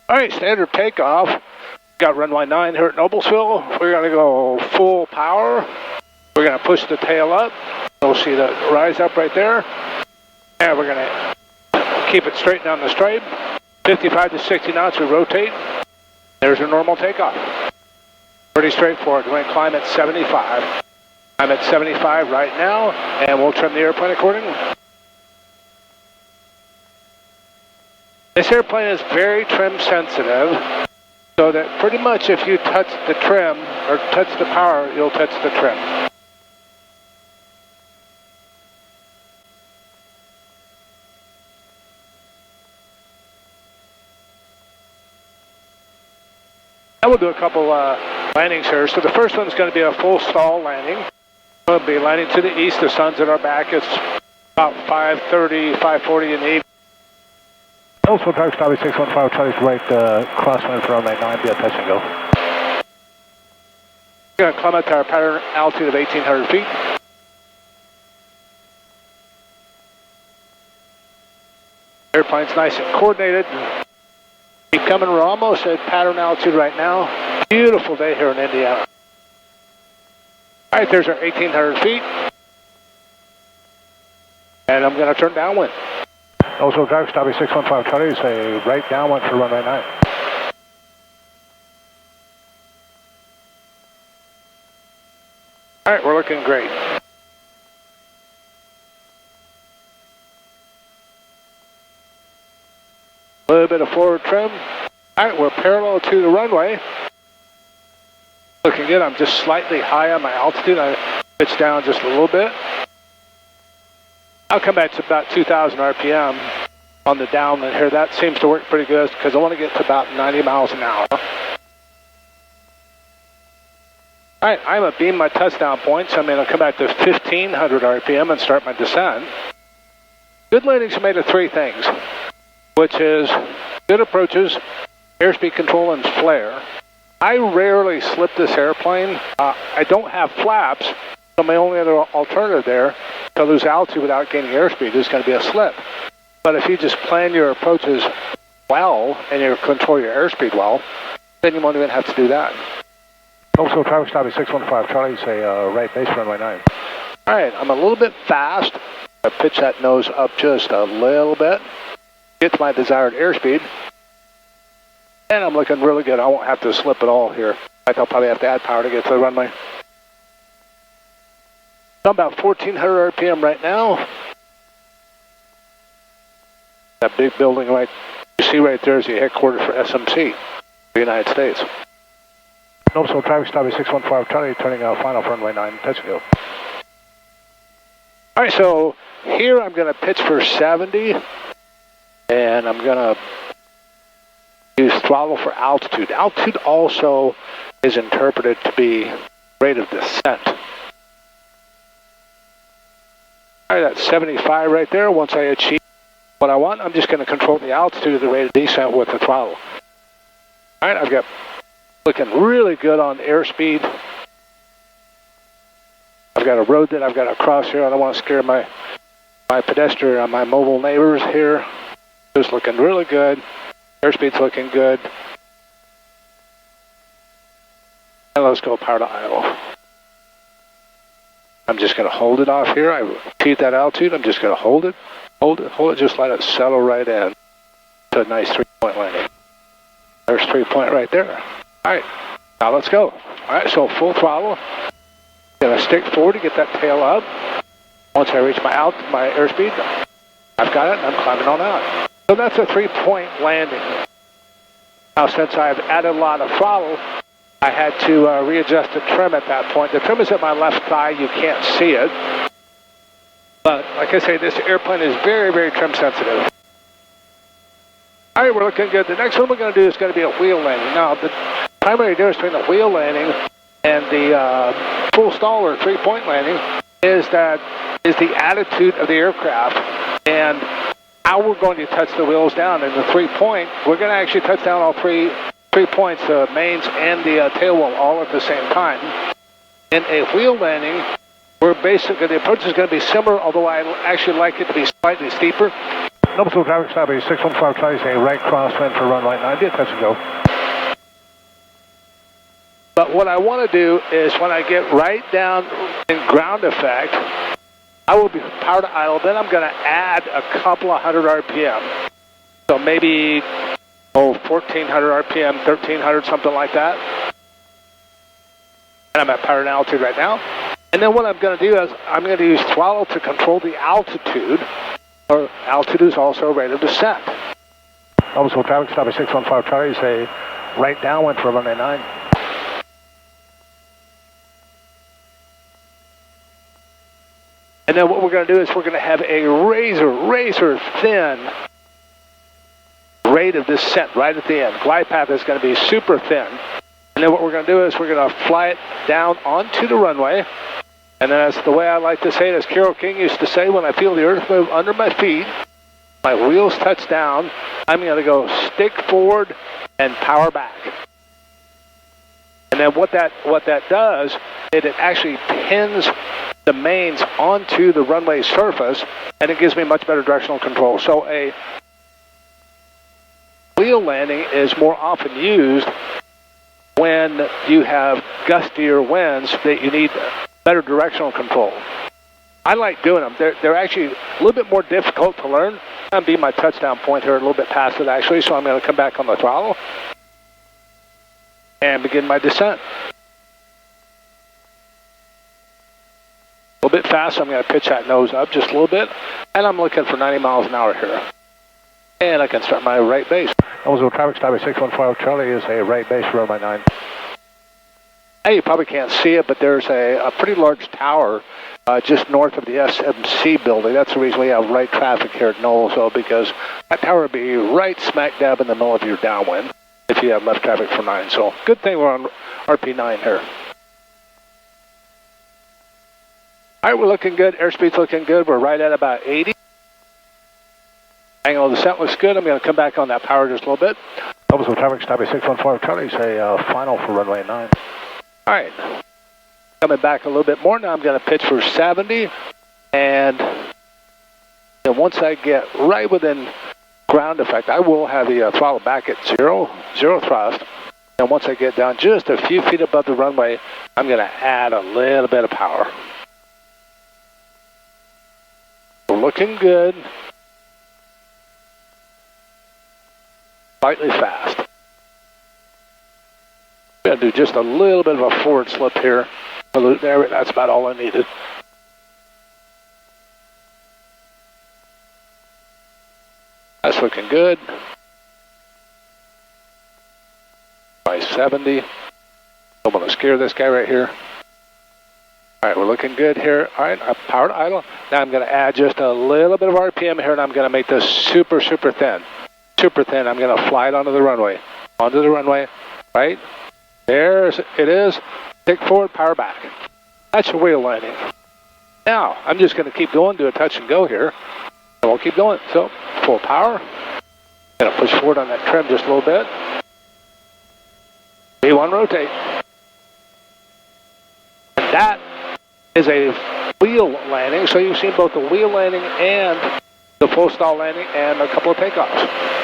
All right, standard takeoff. Got runway 9 here at Noblesville. We're going to go full power. We're going to push the tail up. You'll see the rise up right there. And we're going to keep it straight down the stripe. 55 to 60 knots, we rotate. There's a normal takeoff. Pretty straightforward. We're going to climb at 75. I'm at 75 right now, and we'll trim the airplane accordingly. This airplane is very trim sensitive, so that pretty much if you touch the trim or touch the power, you'll touch the trim. I will do a couple landings here. So the first one's going to be a full stall landing. We'll be landing to the east. The sun's at our back. It's about 5:30, 5:40 in the evening. Also, Dark Star 615, Charlie's right, crosswind for runway 9, be a touch and go. We're going to climb up to our pattern altitude of 1,800 feet. Airplane's nice and coordinated. Keep coming, we're almost at pattern altitude right now. Beautiful day here in Indiana. All right, there's our 1,800 feet. And I'm going to turn downwind. Also, drive Stabby 615 Charlie, say right downwind for runway 9. All right, we're looking great. A little bit of forward trim. All right, we're parallel to the runway. Looking good. I'm just slightly high on my altitude. I pitch down just a little bit. I'll come back to about 2,000 RPM on the downwind here. That seems to work pretty good because I want to get to about 90 miles an hour. All right, I'm going to beam my touchdown points. I'm going to come back to 1,500 RPM and start my descent. Good landings are made of three things, which is good approaches, airspeed control, and flare. I rarely slip this airplane. I don't have flaps, so my only other alternative there to lose altitude without gaining airspeed is going to be a slip. But if you just plan your approaches well and you control your airspeed well, then you won't even have to do that. Also, traffic stop 615 Charlie, say right base runway 9. All right, I'm a little bit fast. I pitch that nose up just a little bit. Get to my desired airspeed. And I'm looking really good. I won't have to slip at all here. In fact, I'll probably have to add power to get to the runway. I'm about 1,400 RPM right now. That big building right you see right there is the headquarters for SMC, the United States. Also, traffic stop 615 Charlie, turning out final for runway 9, touch and go. All right, so here I'm going to pitch for 70, and I'm going to use throttle for altitude. Altitude also is interpreted to be rate of descent. All right, that's 75 right there. Once I achieve what I want, I'm just going to control the altitude of the rate of descent with the throttle. All right, I've got looking really good on airspeed. I've got a road that I've got to cross here. I don't want to scare my pedestrian, my mobile neighbors here. Just looking really good. Airspeed's looking good. And let's go power to idle. I'm just going to hold it off here. I repeat that altitude. I'm just going to hold it, just let it settle right in to a nice 3-point landing. There's 3-point right there. All right, now let's go. All right, so full throttle. Going to stick forward to get that tail up. Once I reach my airspeed, I've got it and I'm climbing on out. So that's a 3-point landing. Now, since I've added a lot of throttle, I had to readjust the trim at that point. The trim is at my left thigh. You can't see it. But like I say, this airplane is very, very trim sensitive. All right, we're looking good. The next one we're going to do is going to be a wheel landing. Now, the primary difference between the wheel landing and the full stall or 3-point landing is the attitude of the aircraft and how we're going to touch the wheels down. In the 3-point, we're going to actually touch down all three points, the mains and the tail wheel, all at the same time. In a wheel landing, we're basically, the approach is going to be similar, although I actually like it to be slightly steeper. Double Zulu traffic, Citabria 615 Charlie, say right crosswind for runway 90, touch and go. But what I want to do is when I get right down in ground effect, I will be power to idle, then I'm going to add a couple of hundred RPM. So maybe, 1400 RPM, 1300, something like that. And I'm at power and altitude right now. And then what I'm going to do is I'm going to use throttle to control the altitude, or altitude is also rate of descent. Also traffic, Citabria 615 Charlie, say right downwind for runway 9. And then what we're going to do is we're going to have a razor thin rate of descent right at the end. Glide path is going to be super thin. And then what we're going to do is we're going to fly it down onto the runway. And then that's the way I like to say it, as Carol King used to say, when I feel the earth move under my feet, my wheels touch down, I'm going to go stick forward and power back. And then what that does, it actually pins the mains onto the runway surface, and it gives me much better directional control. So a wheel landing is more often used when you have gustier winds that you need better directional control. I like doing them. They're actually a little bit more difficult to learn. I'm being my touchdown point here, a little bit past it actually, so I'm going to come back on the throttle and begin my descent. A little bit fast, so I'm going to pitch that nose up just a little bit, and I'm looking for 90 miles an hour here. And I can start my right base. Also, traffic Citabria 615 Charlie is a right base for runway 9. Hey, you probably can't see it, but there's a pretty large tower just north of the SMC building. That's the reason we have right traffic here at Knowles, because that tower would be right smack dab in the middle of your downwind if you have left traffic for 9. So good thing we're on RP9 here. All right, we're looking good. Airspeed's looking good. We're right at about 80. Angle of descent looks good. I'm going to come back on that power just a little bit. Also, traffic Citabria 615 Charlie, say final for runway 9. All right, coming back a little bit more. Now I'm going to pitch for 70, and then once I get right within ground effect, I will have the throttle back at zero thrust. And once I get down just a few feet above the runway, I'm going to add a little bit of power. We're looking good. Slightly fast. I'm going to do just a little bit of a forward slip here. There, that's about all I needed. That's looking good. By 70. Don't want to scare this guy right here. All right, we're looking good here. All right, power to idle. Now I'm going to add just a little bit of RPM here, and I'm going to make this super thin. Super thin. I'm going to fly it onto the runway. Onto the runway, right? There it is. Stick forward, power back. That's your wheel landing. Now, I'm just going to keep going, do a touch and go here. And we'll keep going. So, full power. Going to push forward on that trim just a little bit. V1 rotate. And that is a wheel landing. So you've seen both the wheel landing and the full stall landing and a couple of takeoffs.